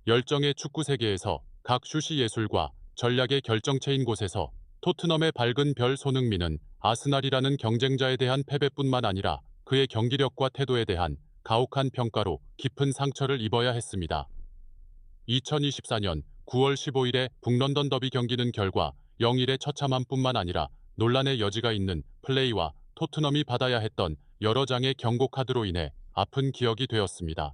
열정의 축구 세계에서 각 슛이 예술과 전략의 결정체인 곳에서 토트넘의 밝은 별 손흥민은 아스날이라는 경쟁자에 대한 패배뿐만 아니라 그의 경기력과 태도에 대한 가혹한 평가로 깊은 상처를 입어야 했습니다. 2024년 9월 15일에 북런던 더비 경기는 결과 0-1의 처참함뿐만 아니라 논란의 여지가 있는 플레이와 토트넘이 받아야 했던 여러 장의 경고 카드로 인해 아픈 기억이 되었습니다.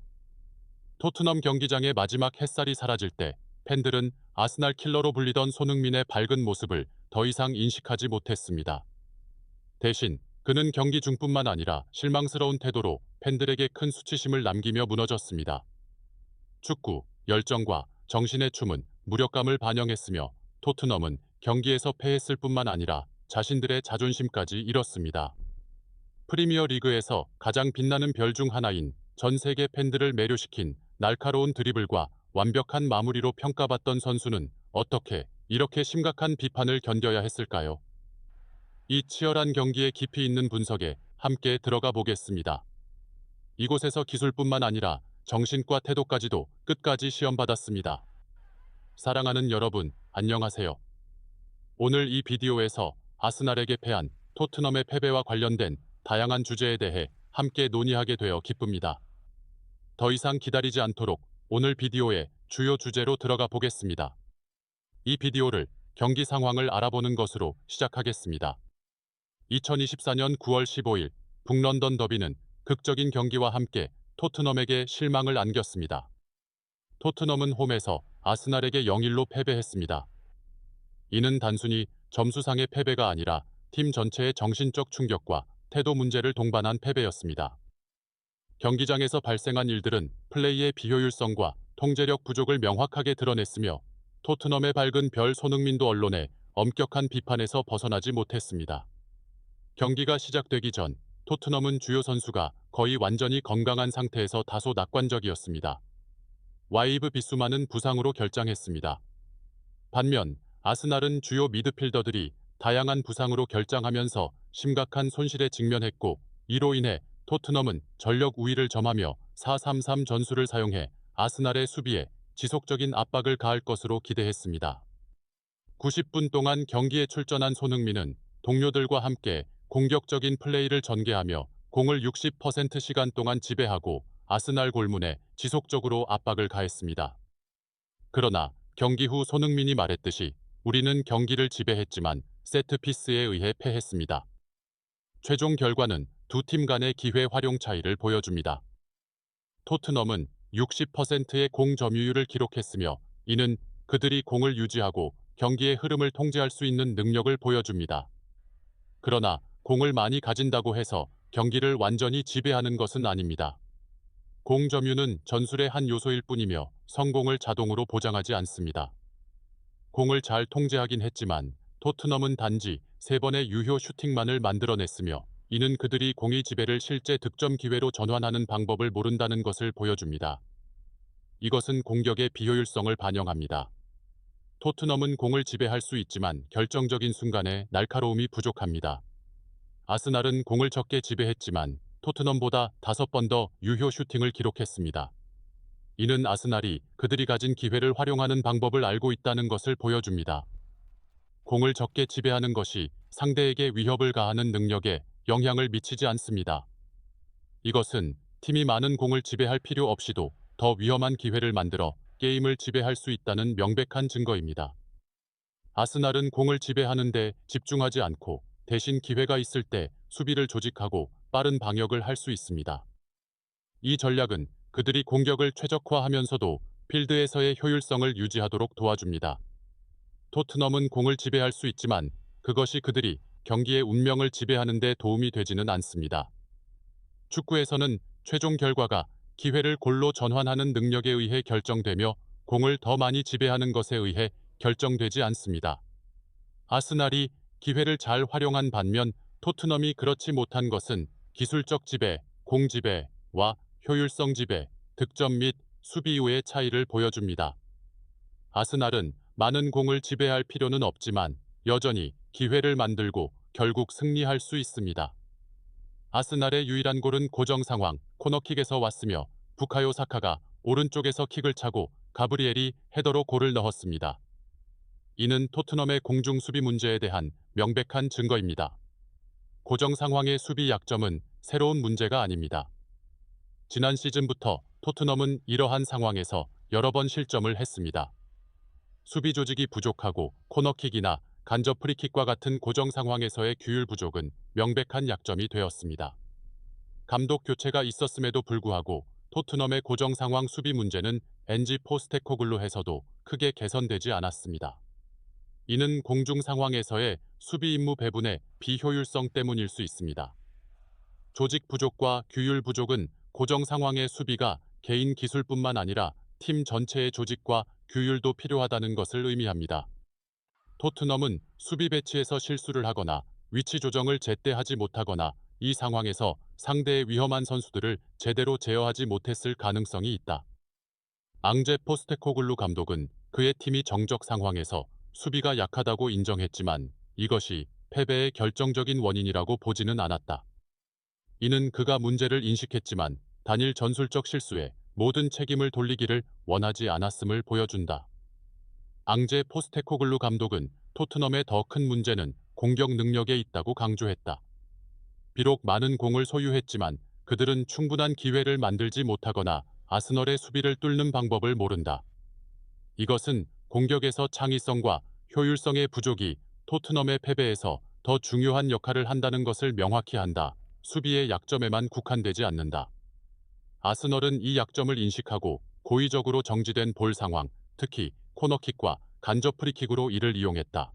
토트넘 경기장의 마지막 햇살이 사라질 때 팬들은 아스날 킬러로 불리던 손흥민의 밝은 모습을 더 이상 인식하지 못했습니다. 대신 그는 경기 중뿐만 아니라 실망스러운 태도로 팬들에게 큰 수치심을 남기며 무너졌습니다. 축구, 열정과 정신의 춤은 무력감을 반영했으며 토트넘은 경기에서 패했을 뿐만 아니라 자신들의 자존심까지 잃었습니다. 프리미어 리그에서 가장 빛나는 별 중 하나인 전 세계 팬들을 매료시킨 날카로운 드리블과 완벽한 마무리로 평가받던 선수는 어떻게 이렇게 심각한 비판을 견뎌야 했을까요? 이 치열한 경기에 깊이 있는 분석에 함께 들어가 보겠습니다. 이곳에서 기술뿐만 아니라 정신과 태도까지도 끝까지 시험받았습니다. 사랑하는 여러분, 안녕하세요. 오늘 이 비디오에서 아스날에게 패한 토트넘의 패배와 관련된 다양한 주제에 대해 함께 논의하게 되어 기쁩니다. 더 이상 기다리지 않도록 오늘 비디오의 주요 주제로 들어가 보겠습니다. 이 비디오를 경기 상황을 알아보는 것으로 시작하겠습니다. 2024년 9월 15일 북런던 더비는 극적인 경기와 함께 토트넘에게 실망을 안겼습니다. 토트넘은 홈에서 아스날에게 0-1로 패배했습니다. 이는 단순히 점수상의 패배가 아니라 팀 전체의 정신적 충격과 태도 문제를 동반한 패배였습니다. 경기장에서 발생한 일들은 플레이의 비효율성과 통제력 부족을 명확하게 드러냈으며 토트넘의 밝은 별 손흥민도 언론의 엄격한 비판에서 벗어나지 못했습니다. 경기가 시작되기 전 토트넘은 주요 선수가 거의 완전히 건강한 상태에서 다소 낙관적이었습니다. 와이브 비수마는 부상으로 결장했습니다. 반면 아스날은 주요 미드필더들이 다양한 부상으로 결장하면서 심각한 손실에 직면했고 이로 인해 토트넘은 전력 우위를 점하며 4-3-3 전술을 사용해 아스날의 수비에 지속적인 압박을 가할 것으로 기대했습니다. 90분 동안 경기에 출전한 손흥민은 동료들과 함께 공격적인 플레이를 전개하며 공을 60% 시간 동안 지배하고 아스날 골문에 지속적으로 압박을 가했습니다. 그러나 경기 후 손흥민이 말했듯이 우리는 경기를 지배했지만 세트피스에 의해 패했습니다. 최종 결과는 두 팀 간의 기회 활용 차이를 보여줍니다. 토트넘은 60%의 공 점유율을 기록했으며 이는 그들이 공을 유지하고 경기의 흐름을 통제할 수 있는 능력을 보여줍니다. 그러나 공을 많이 가진다고 해서 경기를 완전히 지배하는 것은 아닙니다. 공 점유는 전술의 한 요소일 뿐이며 성공을 자동으로 보장하지 않습니다. 공을 잘 통제하긴 했지만 토트넘은 단지 3번의 유효 슈팅만을 만들어냈으며 이는 그들이 공의 지배를 실제 득점 기회로 전환하는 방법을 모른다는 것을 보여줍니다. 이것은 공격의 비효율성을 반영합니다. 토트넘은 공을 지배할 수 있지만 결정적인 순간에 날카로움이 부족합니다. 아스날은 공을 적게 지배했지만 토트넘보다 5번 더 유효 슈팅을 기록했습니다. 이는 아스날이 그들이 가진 기회를 활용하는 방법을 알고 있다는 것을 보여줍니다. 공을 적게 지배하는 것이 상대에게 위협을 가하는 능력에 영향을 미치지 않습니다. 이것은 팀이 많은 공을 지배할 필요 없이도 더 위험한 기회를 만들어 게임을 지배할 수 있다는 명백한 증거입니다. 아스날은 공을 지배하는 데 집중하지 않고 대신 기회가 있을 때 수비를 조직하고 빠른 방역을 할 수 있습니다. 이 전략은 그들이 공격을 최적화하면서도 필드에서의 효율성을 유지하도록 도와줍니다. 토트넘은 공을 지배할 수 있지만 그것이 그들이 경기의 운명을 지배하는 데 도움이 되지는 않습니다. 축구에서는 최종 결과가 기회를 골로 전환하는 능력에 의해 결정되며 공을 더 많이 지배하는 것에 의해 결정되지 않습니다. 아스날이 기회를 잘 활용한 반면 토트넘이 그렇지 못한 것은 기술적 지배, 공 지배와 효율성 지배, 득점 및 수비 이후의 차이를 보여줍니다. 아스날은 많은 공을 지배할 필요는 없지만 여전히 기회를 만들고 결국 승리할 수 있습니다. 아스날의 유일한 골은 고정 상황, 코너킥에서 왔으며 부카요 사카가 오른쪽에서 킥을 차고 가브리엘이 헤더로 골을 넣었습니다. 이는 토트넘의 공중 수비 문제에 대한 명백한 증거입니다. 고정 상황의 수비 약점은 새로운 문제가 아닙니다. 지난 시즌부터 토트넘은 이러한 상황에서 여러 번 실점을 했습니다. 수비 조직이 부족하고 코너킥이나 간접 프리킥과 같은 고정 상황에서의 규율 부족은 명백한 약점이 되었습니다. 감독 교체가 있었음에도 불구하고 토트넘의 고정 상황 수비 문제는 엔지 포스테코글루에서도 크게 개선되지 않았습니다. 이는 공중 상황에서의 수비 임무 배분의 비효율성 때문일 수 있습니다. 조직 부족과 규율 부족은 고정 상황의 수비가 개인 기술뿐만 아니라 팀 전체의 조직과 규율도 필요하다는 것을 의미합니다. 토트넘은 수비 배치에서 실수를 하거나 위치 조정을 제때 하지 못하거나 이 상황에서 상대의 위험한 선수들을 제대로 제어하지 못했을 가능성이 있다. 앙제 포스테코글루 감독은 그의 팀이 정적 상황에서 수비가 약하다고 인정했지만 이것이 패배의 결정적인 원인이라고 보지는 않았다. 이는 그가 문제를 인식했지만 단일 전술적 실수에 모든 책임을 돌리기를 원하지 않았음을 보여준다. 앙제 포스테코글루 감독은 토트넘의 더 큰 문제는 공격 능력에 있다고 강조했다. 비록 많은 공을 소유했지만 그들은 충분한 기회를 만들지 못하거나 아스널의 수비를 뚫는 방법을 모른다. 이것은 공격에서 창의성과 효율성의 부족이 토트넘의 패배에서 더 중요한 역할을 한다는 것을 명확히 한다. 수비의 약점에만 국한되지 않는다. 아스널은 이 약점을 인식하고 고의적으로 정지된 볼 상황, 특히 코너킥과 간접 프리킥으로 이를 이용했다.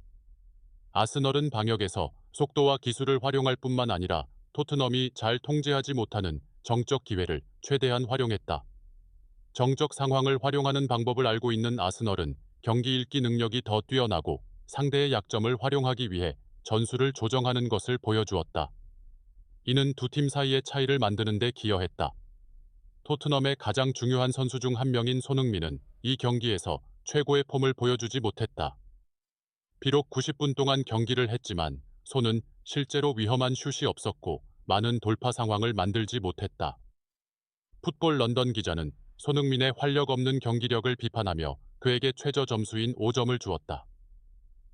아스널은 방역에서 속도와 기술을 활용할 뿐만 아니라 토트넘이 잘 통제하지 못하는 정적 기회를 최대한 활용했다. 정적 상황을 활용하는 방법을 알고 있는 아스널은 경기 읽기 능력이 더 뛰어나고 상대의 약점을 활용하기 위해 전술을 조정하는 것을 보여주었다. 이는 두 팀 사이의 차이를 만드는 데 기여했다. 토트넘의 가장 중요한 선수 중 한 명인 손흥민은 이 경기에서 최고의 폼을 보여주지 못했다. 비록 90분 동안 경기를 했지만 손은 실제로 위험한 슛이 없었고 많은 돌파 상황을 만들지 못했다. 풋볼 런던 기자는 손흥민의 활력 없는 경기력을 비판하며 그에게 최저 점수인 5점을 주었다.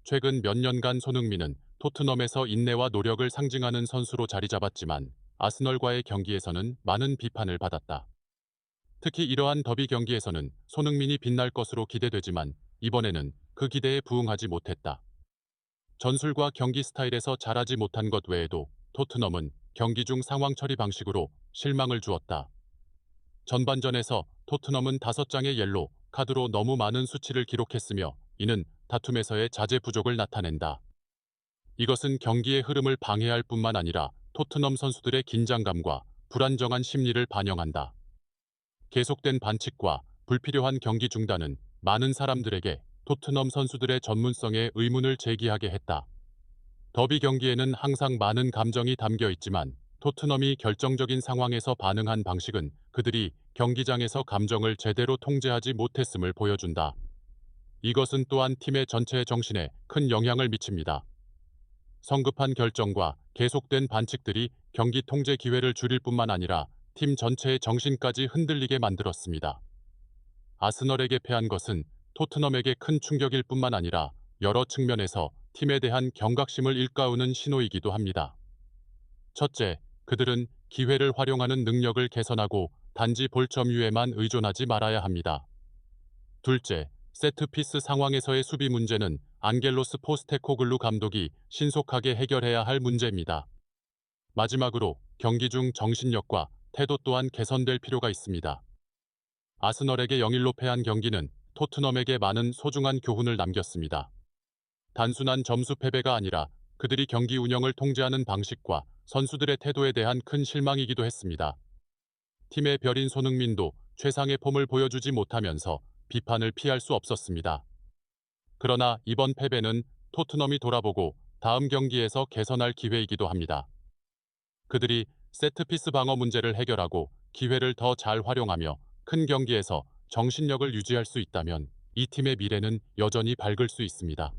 최근 몇 년간 손흥민은 토트넘에서 인내와 노력을 상징하는 선수로 자리 잡았지만 아스널과의 경기에서는 많은 비판을 받았다. 특히 이러한 더비 경기에서는 손흥민이 빛날 것으로 기대되지만 이번에는 그 기대에 부응하지 못했다. 전술과 경기 스타일에서 잘하지 못한 것 외에도 토트넘은 경기 중 상황 처리 방식으로 실망을 주었다. 전반전에서 토트넘은 5장의 옐로 카드로 너무 많은 수치를 기록했으며 이는 다툼에서의 자제 부족을 나타낸다. 이것은 경기의 흐름을 방해할 뿐만 아니라 토트넘 선수들의 긴장감과 불안정한 심리를 반영한다. 계속된 반칙과 불필요한 경기 중단은 많은 사람들에게 토트넘 선수들의 전문성에 의문을 제기하게 했다. 더비 경기에는 항상 많은 감정이 담겨 있지만 토트넘이 결정적인 상황에서 반응한 방식은 그들이 경기장에서 감정을 제대로 통제하지 못했음을 보여준다. 이것은 또한 팀의 전체 정신에 큰 영향을 미칩니다. 성급한 결정과 계속된 반칙들이 경기 통제 기회를 줄일 뿐만 아니라 팀 전체의 정신까지 흔들리게 만들었습니다. 아스널에게 패한 것은 토트넘에게 큰 충격일 뿐만 아니라 여러 측면에서 팀에 대한 경각심을 일깨우는 신호이기도 합니다. 첫째, 그들은 기회를 활용하는 능력을 개선하고 단지 볼 점유에만 의존하지 말아야 합니다. 둘째, 세트피스 상황에서의 수비 문제는 안겔로스 포스테코글루 감독이 신속하게 해결해야 할 문제입니다. 마지막으로 경기 중 정신력과 태도 또한 개선될 필요가 있습니다. 아스널에게 0-1로 패한 경기는 토트넘에게 많은 소중한 교훈을 남겼습니다. 단순한 점수 패배가 아니라 그들이 경기 운영을 통제하는 방식과 선수들의 태도에 대한 큰 실망이기도 했습니다. 팀의 별인 손흥민도 최상의 폼을 보여주지 못하면서 비판을 피할 수 없었습니다. 그러나 이번 패배는 토트넘이 돌아보고 다음 경기에서 개선할 기회이기도 합니다. 그들이 세트피스 방어 문제를 해결하고 기회를 더 잘 활용하며 큰 경기에서 정신력을 유지할 수 있다면 이 팀의 미래는 여전히 밝을 수 있습니다.